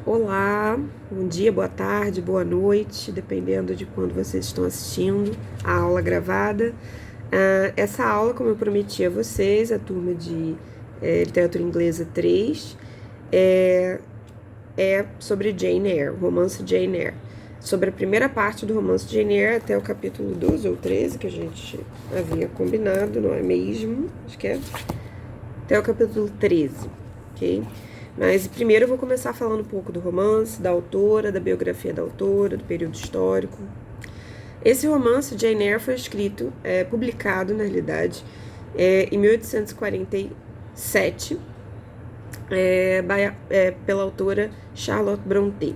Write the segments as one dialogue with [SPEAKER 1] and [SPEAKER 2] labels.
[SPEAKER 1] Olá, bom dia, boa tarde, boa noite, dependendo de quando vocês estão assistindo a aula gravada. Essa aula, como eu prometi a vocês, a turma de Literatura Inglesa 3, é sobre Jane Eyre, o romance Jane Eyre. Sobre a primeira parte do romance Jane Eyre até o capítulo 12 ou 13, que a gente havia combinado, não é mesmo? Acho que é até o capítulo 13, ok? Mas primeiro eu vou começar falando um pouco do romance, da autora, da biografia da autora, do período histórico. Esse romance, Jane Eyre, foi escrito, publicado, na realidade, em 1847, pela autora Charlotte Brontë,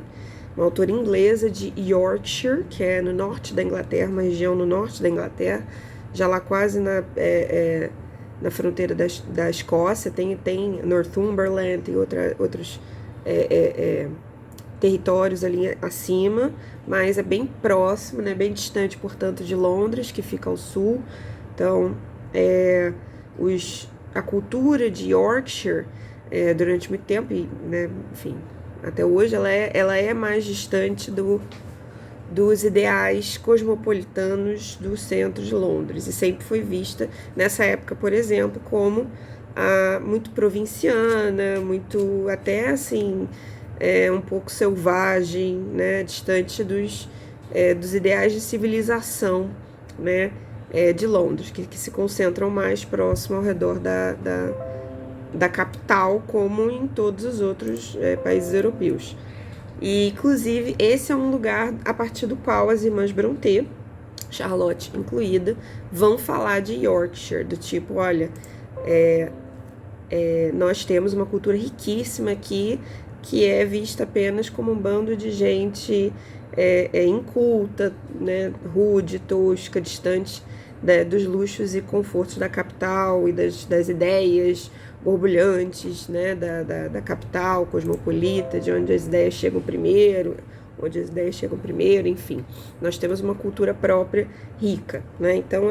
[SPEAKER 1] uma autora inglesa de Yorkshire, que é no norte da Inglaterra, uma região no norte da Inglaterra, já lá quase na fronteira da Escócia, tem Northumberland, tem outros territórios ali acima, mas é bem próximo, né, bem distante, portanto, de Londres, que fica ao sul. Então, a cultura de Yorkshire, durante muito tempo, e, né, enfim, até hoje, ela é mais distante dos ideais cosmopolitanos do centro de Londres, e sempre foi vista, nessa época, por exemplo, como muito provinciana, muito até assim, um pouco selvagem, né, distante dos ideais de civilização, né, de Londres, que se concentram mais próximo ao redor da capital, como em todos os outros países europeus. E, inclusive, esse é um lugar a partir do qual as irmãs Brontë, Charlotte incluída, vão falar de Yorkshire, do tipo, olha, nós temos uma cultura riquíssima aqui, que é vista apenas como um bando de gente inculta, né, rude, tosca, distante dos luxos e confortos da capital e das ideias borbulhantes, né, da capital cosmopolita, de onde as ideias chegam primeiro, enfim. Nós temos uma cultura própria rica, né? Então,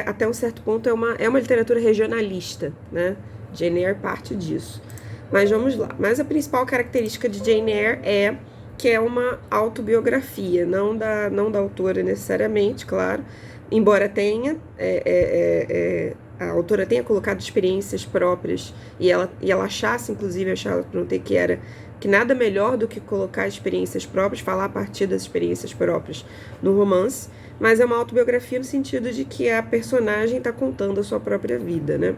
[SPEAKER 1] até um certo ponto, é uma literatura regionalista, né? Jane Eyre parte disso. Mas vamos lá. Mas a principal característica de Jane Eyre é que é uma autobiografia, não da autora necessariamente, claro, embora tenha... a autora tenha colocado experiências próprias e ela achasse, inclusive, a Charlotte Brontë, que nada melhor do que colocar experiências próprias, falar a partir das experiências próprias no romance, mas é uma autobiografia no sentido de que a personagem está contando a sua própria vida, né?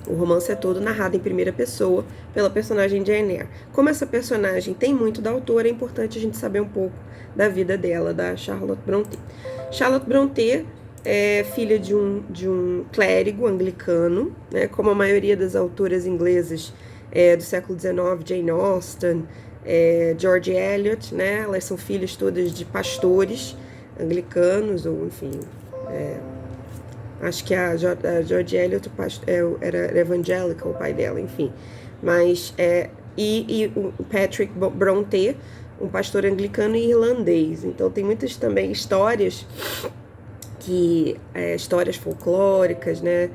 [SPEAKER 1] O romance é todo narrado em primeira pessoa pela personagem Jane Eyre. Como essa personagem tem muito da autora, é importante a gente saber um pouco da vida dela, da Charlotte Brontë. Charlotte Brontë é filha de um clérigo anglicano, né, como a maioria das autoras inglesas do século XIX, Jane Austen, George Eliot, né, elas são filhas todas de pastores anglicanos, ou enfim, acho que a George Eliot era evangélica, o pai dela, enfim, mas e o Patrick Brontë, um pastor anglicano e irlandês. Então tem muitas também histórias histórias folclóricas, né,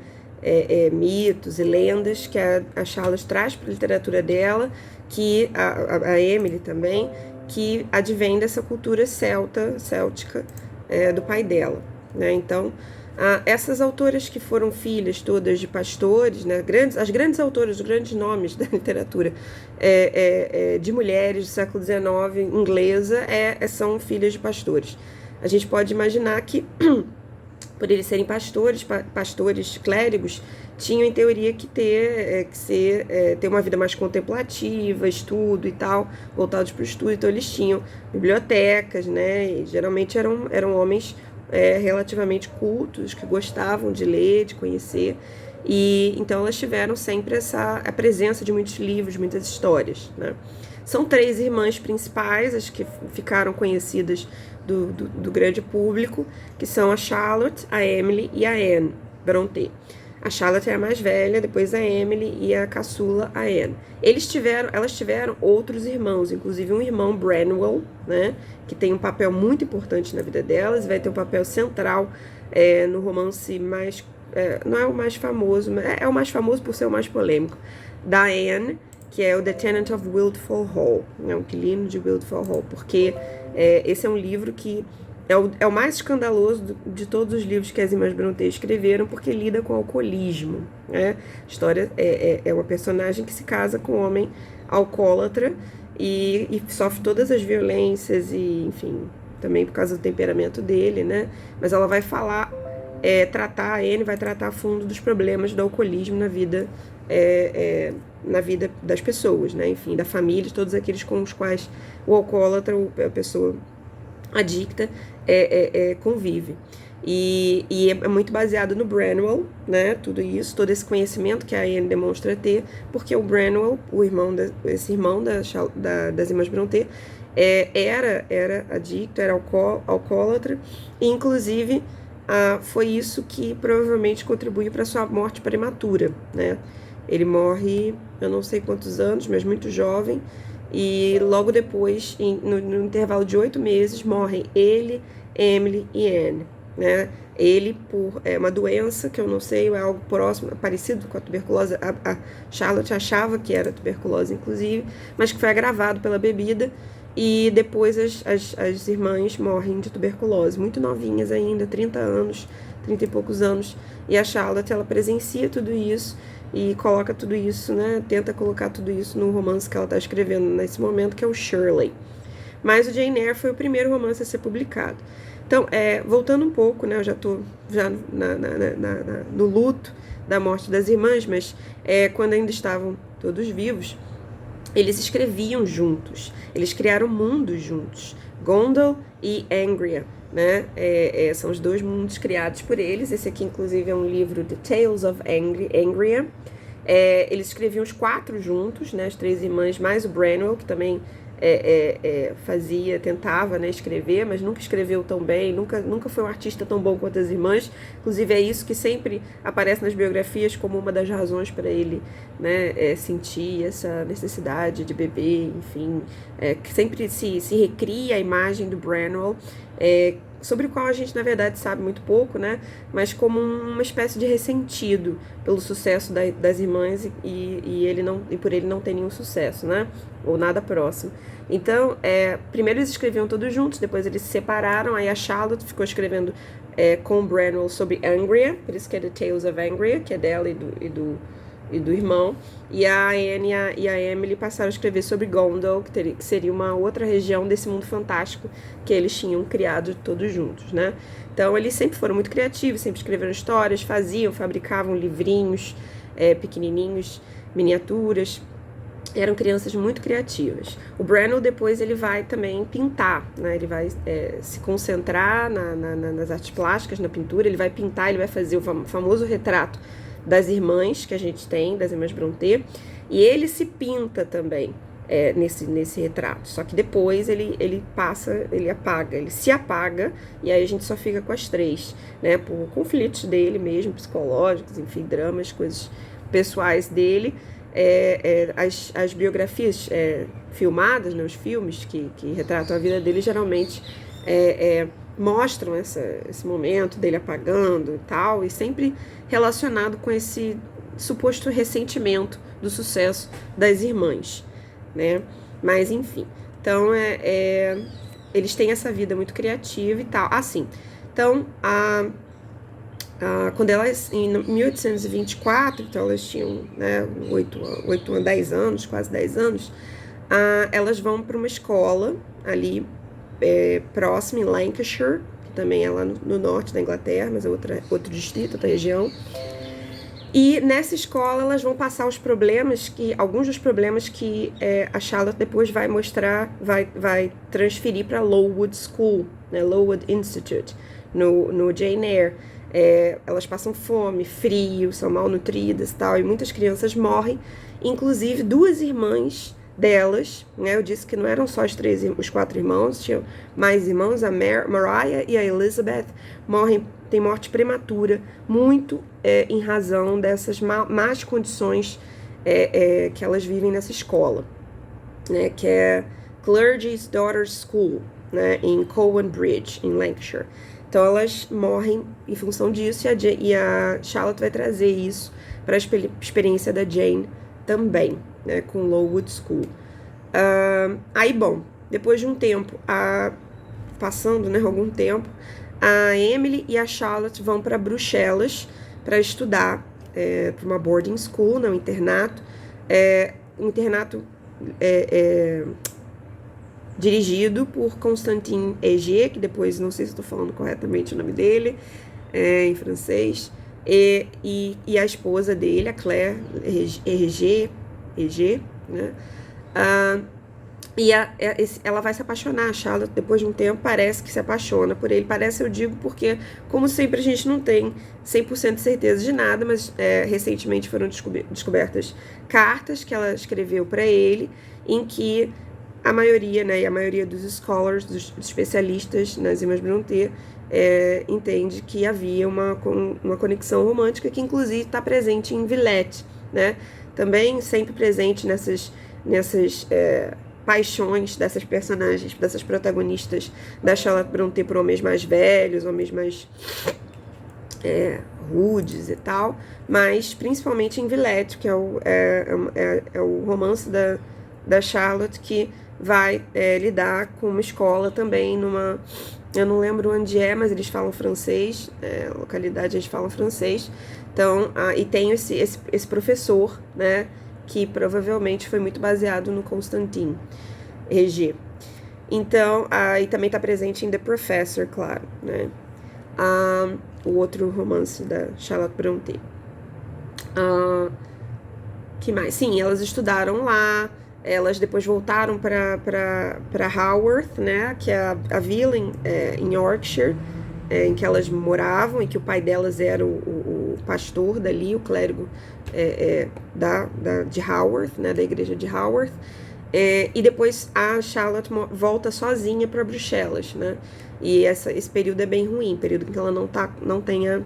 [SPEAKER 1] mitos e lendas que a Charlotte traz para a literatura dela, que a Emily também, que advém dessa cultura céltica do pai dela, né? Então, essas autoras que foram filhas todas de pastores, né, as grandes autoras, os grandes nomes da literatura de mulheres do século XIX inglesa são filhas de pastores. A gente pode imaginar que por eles serem pastores clérigos, tinham em teoria que ter uma vida mais contemplativa, estudo e tal, voltados para o estudo. Então eles tinham bibliotecas, né? E geralmente eram homens relativamente cultos, que gostavam de ler, de conhecer. E então elas tiveram sempre a presença de muitos livros, muitas histórias, né? São 3 irmãs principais, as que ficaram conhecidas do grande público, que são a Charlotte, a Emily e a Anne Brontë. A Charlotte é a mais velha, depois a Emily e a caçula, a Anne. Elas tiveram outros irmãos, inclusive um irmão, Branwell, né, que tem um papel muito importante na vida delas, vai ter um papel central no romance mais... não é o mais famoso, mas é o mais famoso por ser o mais polêmico, da Anne, que é o The Tenant of Wildfell Hall, né, o inquilino de Wildfell Hall, porque esse é um livro que é o mais escandaloso de todos os livros que as irmãs Brontë escreveram, porque lida com alcoolismo, né? A história é uma personagem que se casa com um homem alcoólatra e sofre todas as violências e, enfim, também por causa do temperamento dele, né? Mas ela vai falar, tratar, a Anne vai tratar a fundo dos problemas do alcoolismo na vida das pessoas, né? Enfim, da família, de todos aqueles com os quais o alcoólatra, a pessoa adicta, convive. E é muito baseado no Branwell, né? Tudo isso, todo esse conhecimento que a Anne demonstra ter, porque o Branwell, esse irmão das irmãs Brontë, era adicto, era alcoólatra, e inclusive foi isso que provavelmente contribuiu para sua morte prematura, né? Ele morre, eu não sei quantos anos, mas muito jovem, e logo depois, no intervalo de 8 meses, morrem ele, Emily e Anne, né? Ele por uma doença que eu não sei, é algo próximo, parecido com a tuberculose. A Charlotte achava que era tuberculose, inclusive, mas que foi agravado pela bebida, e depois as irmãs morrem de tuberculose, muito novinhas ainda, 30 anos, 30 e poucos anos, e a Charlotte, ela presencia tudo isso e coloca tudo isso, né, tenta colocar tudo isso no romance que ela está escrevendo nesse momento, que é o Shirley. Mas o Jane Eyre foi o primeiro romance a ser publicado. Então, voltando um pouco, né, eu já estou no luto da morte das irmãs, mas quando ainda estavam todos vivos, eles escreviam juntos, eles criaram mundos juntos, Gondal e Angria, né? São os dois mundos criados por eles. Esse aqui, inclusive, é um livro, The Tales of Angria. Eles escreviam os 4 juntos, né? As 3 irmãs, mais o Branwell, que também tentava, né, escrever, mas nunca escreveu tão bem, nunca foi um artista tão bom quanto as irmãs. Inclusive é isso que sempre aparece nas biografias como uma das razões para ele, né, sentir essa necessidade de beber, enfim, que sempre se recria a imagem do Branwell, sobre o qual a gente, na verdade, sabe muito pouco, né? Mas como uma espécie de ressentido pelo sucesso das irmãs e por ele não ter nenhum sucesso, né? Ou nada próximo. Então, primeiro eles escreviam todos juntos, depois eles se separaram, aí a Charlotte ficou escrevendo com o Branwell sobre Angria, por isso que é The Tales of Angria, que é dela e do irmão, e a Anne e a Emily passaram a escrever sobre Gondal, que seria uma outra região desse mundo fantástico que eles tinham criado todos juntos, né? Então eles sempre foram muito criativos, sempre escreveram histórias, fabricavam livrinhos pequenininhos, miniaturas, eram crianças muito criativas. O Branwell depois ele vai também pintar, né? Ele vai se concentrar nas artes plásticas, na pintura, ele vai pintar, ele vai fazer o famoso retrato das irmãs que a gente tem, das irmãs Brontë, e ele se pinta também nesse retrato, só que depois ele se apaga, e aí a gente só fica com as 3, né, por conflitos dele mesmo, psicológicos, enfim, dramas, coisas pessoais dele. As biografias filmadas, né, os filmes que retratam a vida dele, geralmente mostram esse momento dele apagando e tal, e sempre relacionado com esse suposto ressentimento do sucesso das irmãs, né? Mas enfim, então eles têm essa vida muito criativa e tal. Assim, então quando elas, em 1824, então elas tinham, né, 10 anos, quase 10 anos, elas vão para uma escola ali próximo, em Lancashire, que também é lá no norte da Inglaterra, mas é outro distrito, outra região. E nessa escola elas vão passar alguns dos problemas que a Charlotte depois vai mostrar, vai transferir para Lowood School, né, Lowood Institute, no Jane Eyre. Elas passam fome, frio, são malnutridas e tal, e muitas crianças morrem, inclusive 2 irmãs delas, né? Eu disse que não eram só os 4 irmãos, tinham mais irmãos, a Mariah e a Elizabeth têm morte prematura, muito em razão dessas más condições que elas vivem nessa escola, né? Que é Clergy's Daughters School, né? Em Cowan Bridge, em Lancashire. Então elas morrem em função disso, e a Charlotte vai trazer isso para a experiência da Jane também, né, com Lowood School. Aí, bom, depois de um tempo, passando, né, algum tempo, a Emily e a Charlotte vão para Bruxelas para estudar, para uma boarding school, né, um internato. Dirigido por Constantin Hergé, que depois, não sei se estou falando corretamente o nome dele, em francês, e a esposa dele, a Claire Hergé, né? Ela vai se apaixonar, a Charlotte, depois de um tempo, parece que se apaixona por ele. Parece, eu digo, porque, como sempre, a gente não tem 100% de certeza de nada, mas recentemente foram descobertas cartas que ela escreveu para ele, em que a maioria, né, e a maioria dos scholars, dos especialistas nas irmãs Brontë, entende que havia uma conexão romântica que, inclusive, está presente em Villette, né? Também sempre presente nessas paixões dessas personagens, dessas protagonistas da Charlotte Brontë por homens mais velhos, homens mais rudes e tal, mas principalmente em Villette, que é o romance da Charlotte, que vai lidar com uma escola também eu não lembro onde mas eles falam francês, a localidade eles falam francês, então, e tem esse professor, né, que provavelmente foi muito baseado no Constantin Hergé. Então, e também está presente em The Professor, claro, né, o outro romance da Charlotte Brontë. Que mais? Sim, elas estudaram lá. Elas depois voltaram para Haworth, né, que é a vila em Yorkshire, em que elas moravam, e que o pai delas era o pastor dali, o clérigo de Haworth, né, da igreja de Haworth. E depois a Charlotte volta sozinha para Bruxelas, né, e esse período é bem ruim, período em que ela não tem a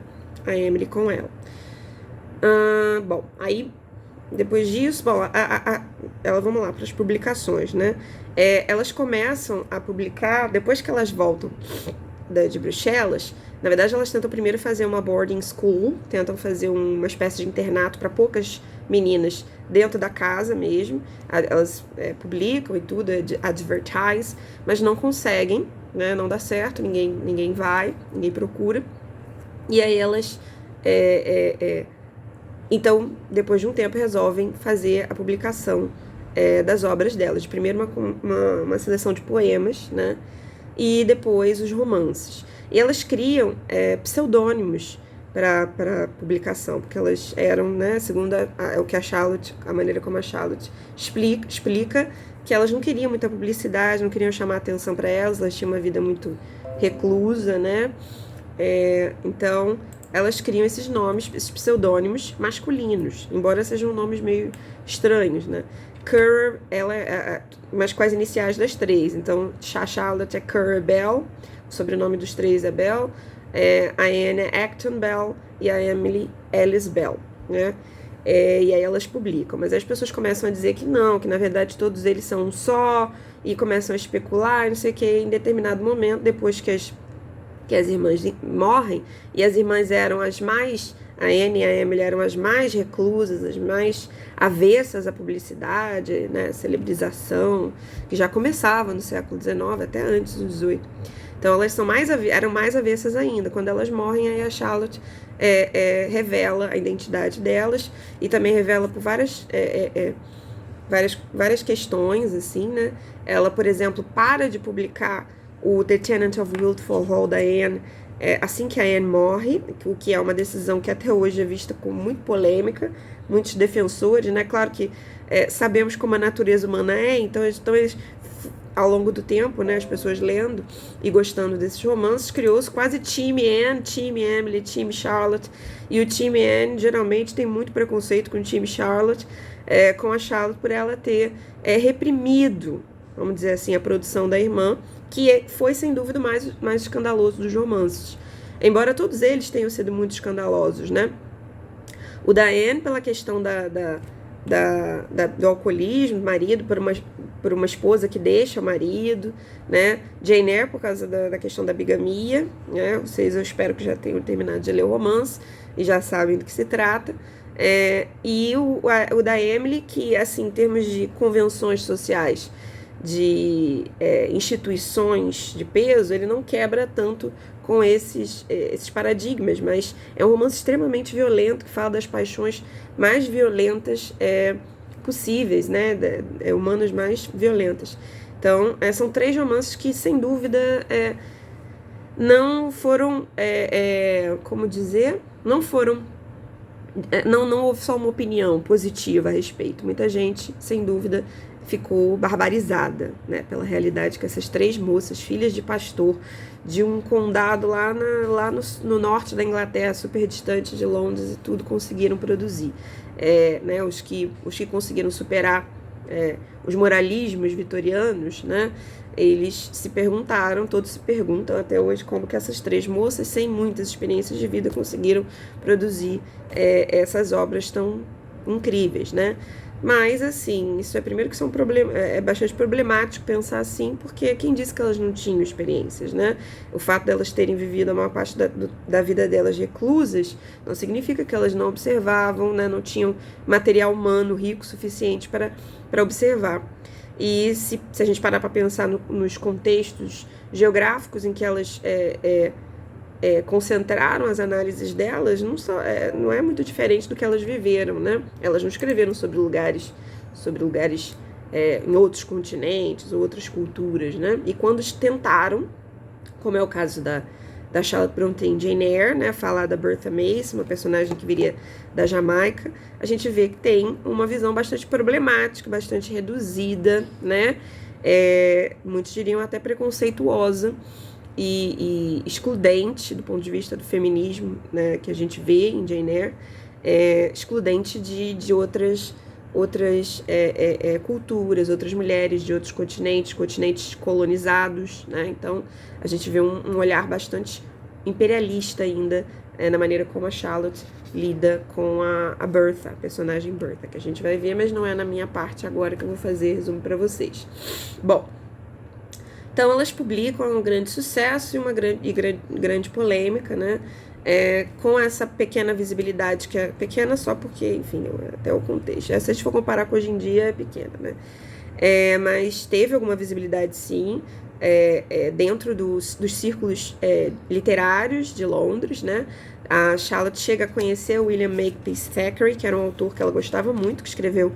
[SPEAKER 1] Emily com ela. Bom, aí depois disso, bom, vamos lá para as publicações, né? Elas começam a publicar, depois que elas voltam de Bruxelas, na verdade elas tentam primeiro fazer uma boarding school, tentam fazer uma espécie de internato para poucas meninas dentro da casa mesmo. Elas publicam e tudo, advertise, mas não conseguem, né? Não dá certo, ninguém vai, ninguém procura. E aí elas então, depois de um tempo, resolvem fazer a publicação das obras delas. Primeiro uma seleção de poemas, né? E depois os romances. E elas criam pseudônimos para publicação, porque elas eram, né, segundo o que a maneira como a Charlotte explica, que elas não queriam muita publicidade, não queriam chamar atenção para elas tinham uma vida muito reclusa, né? Então, elas criam esses nomes, esses pseudônimos masculinos, embora sejam nomes meio estranhos, né? Currer, mas com as iniciais das três. Então, a Charlotte é Currer Bell, o sobrenome dos três é Bell, a Anne é Acton Bell e a Emily Alice Bell, né? E aí elas publicam, mas aí as pessoas começam a dizer que não, que na verdade todos eles são um só, e começam a especular, não sei o que, em determinado momento, depois que as irmãs morrem, e as irmãs eram as mais, a Anne e a Emily eram as mais reclusas, as mais avessas à publicidade, né, celebrização, que já começava no século XIX, até antes do XVIII. Então elas eram mais avessas ainda. Quando elas morrem, aí a Charlotte revela a identidade delas, e também revela por várias questões, assim, né? Ela, por exemplo, para de publicar o The Tenant of Wiltful Hall da Anne assim que a Anne morre, o que é uma decisão que até hoje é vista com muito polêmica, muitos defensores, né? Claro que sabemos como a natureza humana então eles, ao longo do tempo, né, as pessoas lendo e gostando desses romances, criou-se quase time Anne, time Emily, time Charlotte, e o time Anne geralmente tem muito preconceito com o time Charlotte, com a Charlotte por ela ter reprimido, vamos dizer assim, a produção da irmã, que foi sem dúvida o mais escandaloso dos romances, embora todos eles tenham sido muito escandalosos, né? O da Anne pela questão do alcoolismo, marido, por uma esposa que deixa o marido, né? Jane Eyre por causa da questão da bigamia, né? Vocês, eu espero que já tenham terminado de ler o romance e já sabem do que se trata. E o da Emily, que, assim, em termos de convenções sociais, de instituições de peso, ele não quebra tanto com esses paradigmas, mas é um romance extremamente violento, que fala das paixões mais violentas possíveis, né, humanas mais violentas. Então, são 3 romances que, sem dúvida, não foram, como dizer, não foram, não houve só uma opinião positiva a respeito. Muita gente, sem dúvida, ficou barbarizada, né, pela realidade que essas 3 moças, filhas de pastor, de um condado lá no norte da Inglaterra, super distante de Londres e tudo, conseguiram produzir. Né, os que conseguiram superar os moralismos vitorianos, né, eles se perguntaram, todos se perguntam até hoje, como que essas 3 moças, sem muitas experiências de vida, conseguiram produzir essas obras tão incríveis, né? Mas, assim, isso primeiro que é bastante problemático pensar assim, porque quem disse que elas não tinham experiências, né? O fato delas terem vivido a maior parte da vida delas reclusas não significa que elas não observavam, né? Não tinham material humano rico o suficiente para observar. E se a gente parar para pensar nos contextos geográficos em que elas concentraram as análises delas, não é muito diferente do que elas viveram, né? Elas não escreveram sobre lugares em outros continentes ou outras culturas, né? E quando tentaram, como é o caso da Charlotte Brontë em Jane Eyre, né, falar da Bertha Mason, uma personagem que viria da Jamaica, a gente vê que tem uma visão bastante problemática, bastante reduzida, né? Muitos diriam até preconceituosa e excludente do ponto de vista do feminismo, né, que a gente vê em Jane Eyre, excludente de outras culturas, outras mulheres de outros continentes colonizados, né? Então a gente vê um olhar bastante imperialista ainda na maneira como a Charlotte lida com a Bertha, a personagem Bertha, que a gente vai ver, mas não é na minha parte agora que eu vou fazer resumo para vocês. Bom, então elas publicam um grande sucesso e uma grande polêmica, né? Com essa pequena visibilidade, que é pequena só porque, enfim, até o contexto. Se a gente for comparar com hoje em dia, é pequena, né? Mas teve alguma visibilidade, sim, dentro dos círculos literários de Londres, né? A Charlotte chega a conhecer o William Makepeace Thackeray, que era um autor que ela gostava muito, que escreveu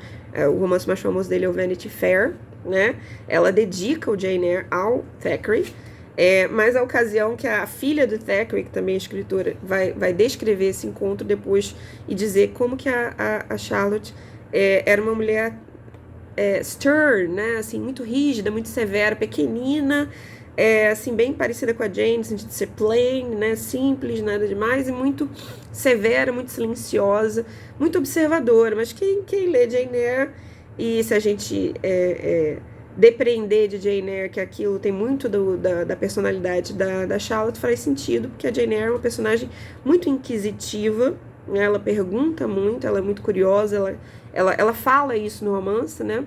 [SPEAKER 1] o romance mais famoso dele, é o Vanity Fair, né? Ela dedica o Jane Eyre ao Thackeray. Mas a ocasião que a filha do Thackeray, que também é escritora, vai descrever esse encontro depois e dizer como que a Charlotte era uma mulher stern, né, assim, muito rígida, muito severa, pequenina, assim, bem parecida com a Jane, no sentido de ser plain, né, simples, nada demais, e muito severa, muito silenciosa, muito observadora. Mas quem lê Jane Eyre, e se a gente depreender de Jane Eyre que aquilo tem muito da personalidade da Charlotte, faz sentido, porque a Jane Eyre é uma personagem muito inquisitiva, né? Ela pergunta muito, ela é muito curiosa, ela fala isso no romance, né?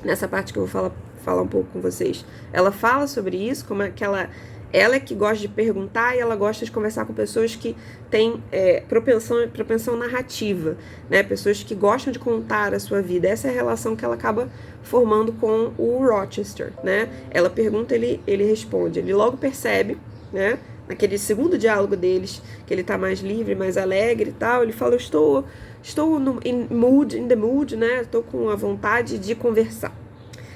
[SPEAKER 1] Nessa parte que eu vou falar um pouco com vocês. Ela fala sobre isso, como é que ela é que gosta de perguntar e ela gosta de conversar com pessoas que têm propensão narrativa, né? Pessoas que gostam de contar a sua vida. Essa é a relação que ela acaba formando com o Rochester, né? Ela pergunta, ele responde. Ele logo percebe, né? Naquele segundo diálogo deles, que ele tá mais livre, mais alegre e tal, ele fala, estou in the mood, né? Estou com a vontade de conversar.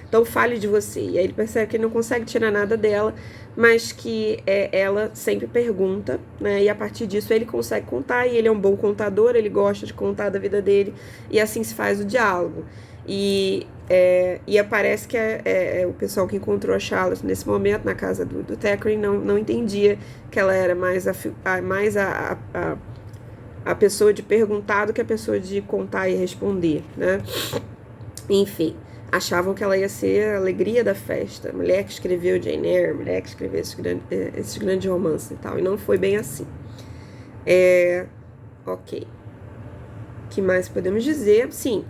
[SPEAKER 1] Então fale de você. E aí ele percebe que ele não consegue tirar nada dela, mas que ela sempre pergunta, né? E a partir disso ele consegue contar, e ele é um bom contador, ele gosta de contar da vida dele, e assim se faz o diálogo. E aparece que o pessoal que encontrou a Charlotte nesse momento na casa do Thackeray não entendia que ela era mais a pessoa de perguntar do que a pessoa de contar e responder, né? Enfim, achavam que ela ia ser a alegria da festa, a mulher que escreveu Jane Eyre, a mulher que escreveu esses grandes romances e tal, e não foi bem assim. Ok. O que mais podemos dizer? Sim,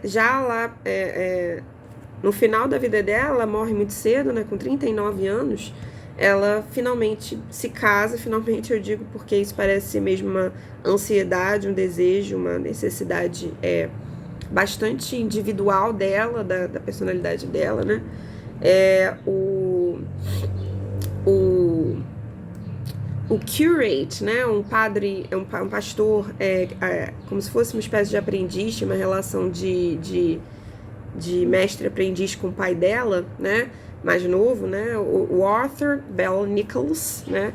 [SPEAKER 1] já lá no final da vida dela, ela morre muito cedo, né, com 39 anos, ela finalmente se casa. Finalmente eu digo porque isso parece ser mesmo uma ansiedade, um desejo, uma necessidade bastante individual dela, da personalidade dela, né? O curate, né, um padre, um pastor, como se fosse uma espécie de aprendiz, uma relação de mestre-aprendiz com o pai dela, né, mais novo, né, o Arthur Bell Nichols, né,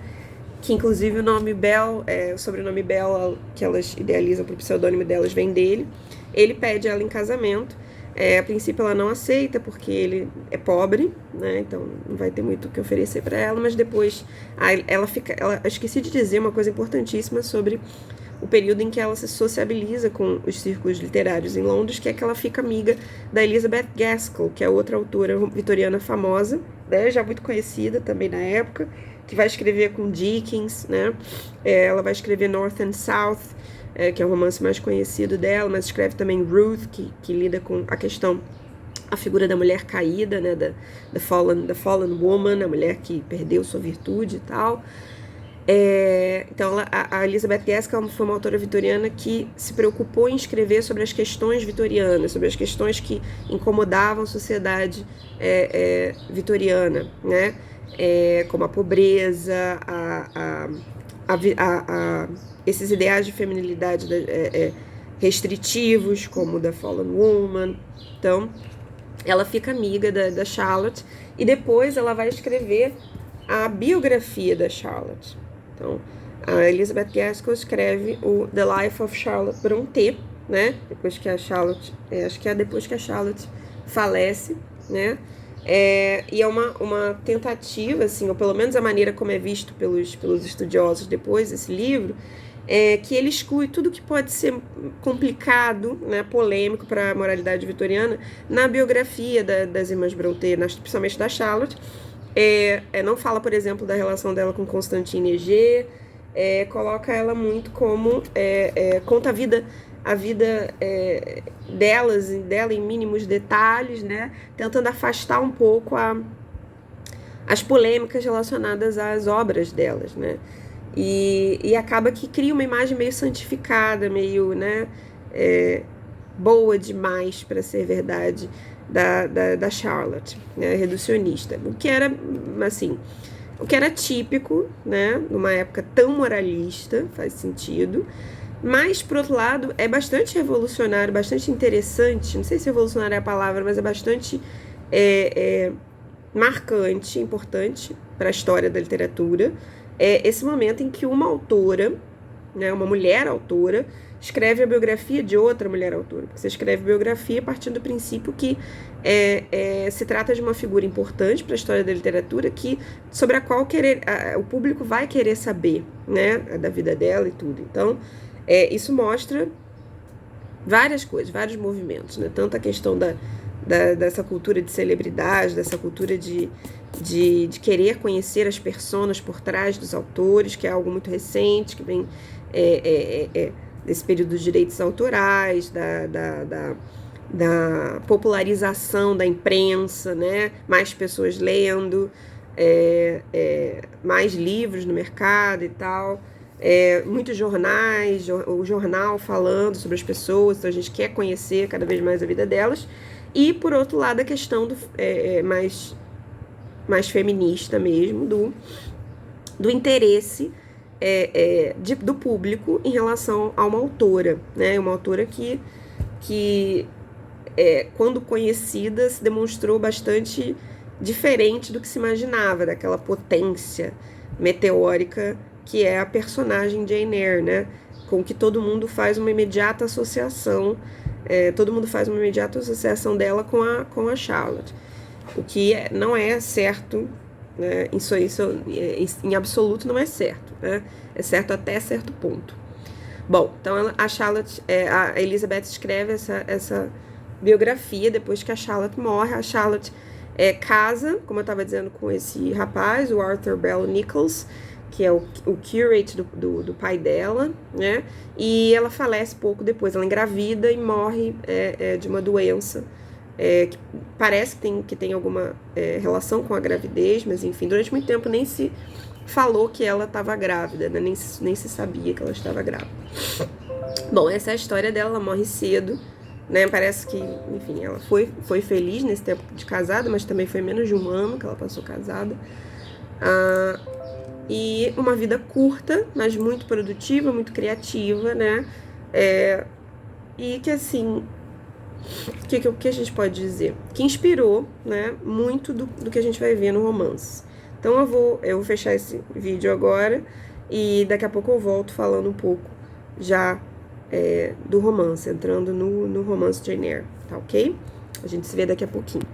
[SPEAKER 1] que inclusive o nome Bell, o sobrenome Bell, que elas idealizam para o pseudônimo delas, vem dele. Ele pede ela em casamento. A princípio ela não aceita porque ele é pobre, né? Então não vai ter muito o que oferecer para ela, mas depois eu esqueci de dizer uma coisa importantíssima sobre o período em que ela se sociabiliza com os círculos literários em Londres, que é que ela fica amiga da Elizabeth Gaskell, que é outra autora vitoriana famosa, né? Já muito conhecida também na época, que vai escrever com Dickens, né? Ela vai escrever North and South, que é o romance mais conhecido dela, mas escreve também Ruth, que lida com a figura da mulher caída, né, da fallen woman, a mulher que perdeu sua virtude e tal. Então a Elizabeth Gaskell foi uma autora vitoriana que se preocupou em escrever sobre as questões vitorianas, sobre as questões que incomodavam a sociedade vitoriana, né? Como a pobreza, esses ideais de feminilidade restritivos, como o da Fallen Woman. Então, ela fica amiga da Charlotte e depois ela vai escrever a biografia da Charlotte. Então, a Elizabeth Gaskell escreve o The Life of Charlotte Brontë, né? Depois que a Charlotte, acho que é depois que a Charlotte falece, né? E é uma tentativa, assim, ou pelo menos a maneira como é visto pelos estudiosos depois desse livro, que ele exclui tudo que pode ser complicado, né, polêmico para a moralidade vitoriana na biografia das irmãs Brontë, principalmente da Charlotte. Não fala, por exemplo, da relação dela com Constantine Eger, coloca ela muito como conta a vida dela em mínimos detalhes, né, tentando afastar um pouco as polêmicas relacionadas às obras delas, né, e acaba que cria uma imagem meio santificada, meio, né, boa demais para ser verdade da Charlotte, né, reducionista, o que era típico, né, numa época tão moralista, faz sentido. Mas, por outro lado, é bastante revolucionário, bastante interessante, não sei se revolucionário é a palavra, mas é bastante marcante, importante para a história da literatura, esse momento em que uma autora, né, uma mulher autora, escreve a biografia de outra mulher autora. Você escreve biografia partindo do princípio que se trata de uma figura importante para a história da literatura, sobre a qual o público vai querer saber, né, da vida dela e tudo. Então, isso mostra várias coisas, vários movimentos, né? Tanto a questão dessa cultura de celebridade, dessa cultura de querer conhecer as personas por trás dos autores, que é algo muito recente, que vem desse período dos direitos autorais, da popularização da imprensa, né? Mais pessoas lendo, mais livros no mercado e tal. Muitos jornais, o jornal falando sobre as pessoas, então a gente quer conhecer cada vez mais a vida delas. E, por outro lado, a questão mais feminista mesmo, do interesse do público em relação a uma autora, né? Uma autora que quando conhecida, se demonstrou bastante diferente do que se imaginava, daquela potência meteórica que é a personagem Jane Eyre, né? Com que todo mundo faz uma imediata associação, dela com a Charlotte, o que não é certo, né? Isso em absoluto não é certo, né? É certo até certo ponto. Bom, então a Charlotte, a Elizabeth escreve essa biografia depois que a Charlotte morre. A Charlotte casa, como eu estava dizendo, com esse rapaz, o Arthur Bell Nichols, que é o curate do pai dela, né? E ela falece pouco depois. Ela engravida e morre de uma doença que parece que tem alguma relação com a gravidez, mas enfim, durante muito tempo nem se falou que ela estava grávida, né? Nem se sabia que ela estava grávida. Bom, essa é a história dela, ela morre cedo, né? Parece que, enfim, ela foi feliz nesse tempo de casada, mas também foi menos de um ano que ela passou casada. E uma vida curta, mas muito produtiva, muito criativa, né? E que, assim, o que a gente pode dizer? Que inspirou, né, muito do que a gente vai ver no romance. Então eu vou fechar esse vídeo agora e daqui a pouco eu volto falando um pouco já do romance, entrando no romance de Jane Eyre, tá ok? A gente se vê daqui a pouquinho.